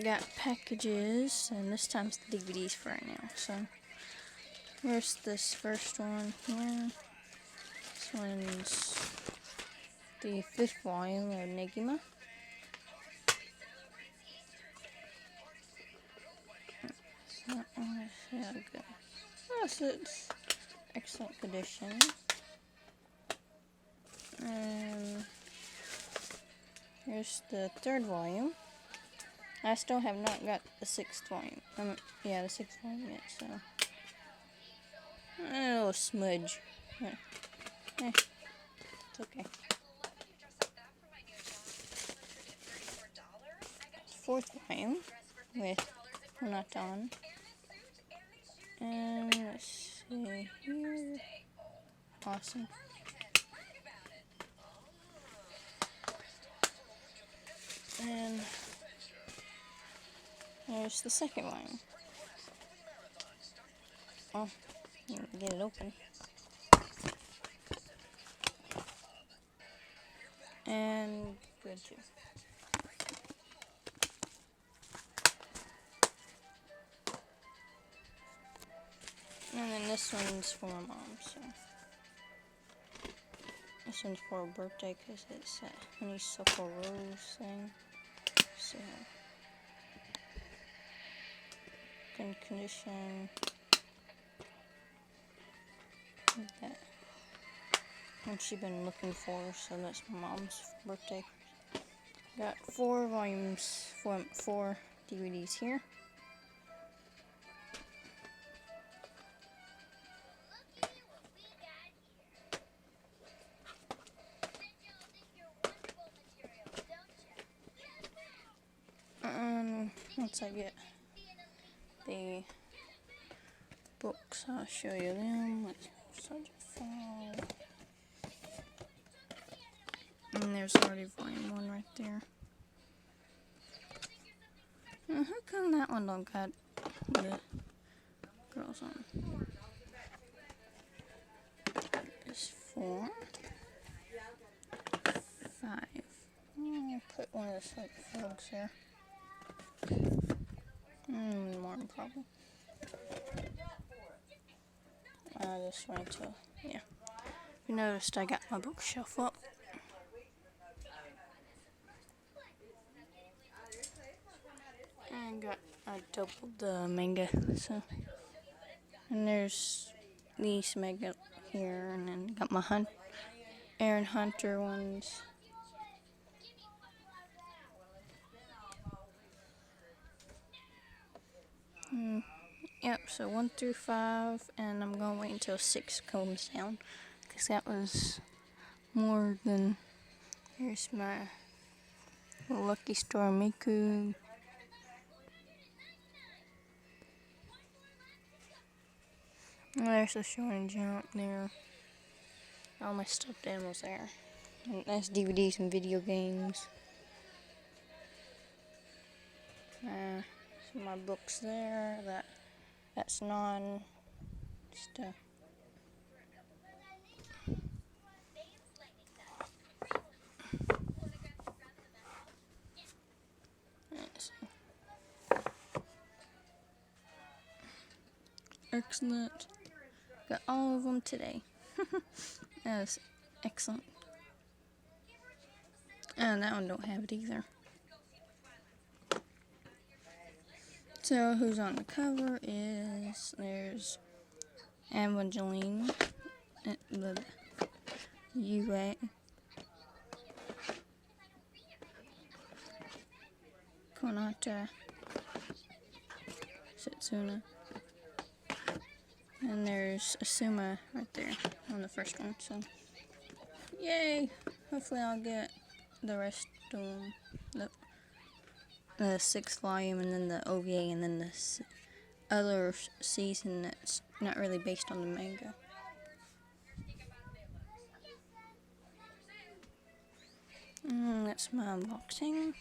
got packages, and this time's the DVDs for right now. So, where's this first one here? This one's the 5th volume of Negima. So, yeah, good. Yes, it's excellent condition. And here's the 3rd volume. I still have not got the 6th volume. Yeah, the 6th volume yet, so. A little smudge. It's okay. 4th volume with not on. And let's see here. Awesome. And there's the 2nd volume. Oh, get it open. And good too. And then this one's for my mom, so. This one's for her birthday because it's that honeysuckle rose thing. So, good condition. Like that. And she's been looking for, so that's my mom's birthday. Got 4 volumes, 4 DVDs here. Once I get the books, I'll show you them. And there's already volume 1 right there. How come that one don't got the girls on? It's 4, 5. I'll put one of the frogs here. More probably. This one too. Yeah. You noticed I got my bookshelf up. And I doubled the manga. So, and there's these manga here, and then got my Aaron Hunter ones. Yep, so 1 through 5, and I'm gonna wait until 6 comes down, because that was more than. Here's my Lucky Star Miku. And there's a show and jump there. All my stuffed animals there. And that's DVDs and video games. So my books there. That's non stuff. Excellent. Got all of them today. That's excellent. And that one don't have it either. So who's on the cover is there's Evangeline, the UA, Konata, Setsuna, and there's Asuma right there on the first one. So yay! Hopefully I'll get the rest of them. The 6th volume, and then the OVA, and then the other season that's not really based on the manga. That's my unboxing.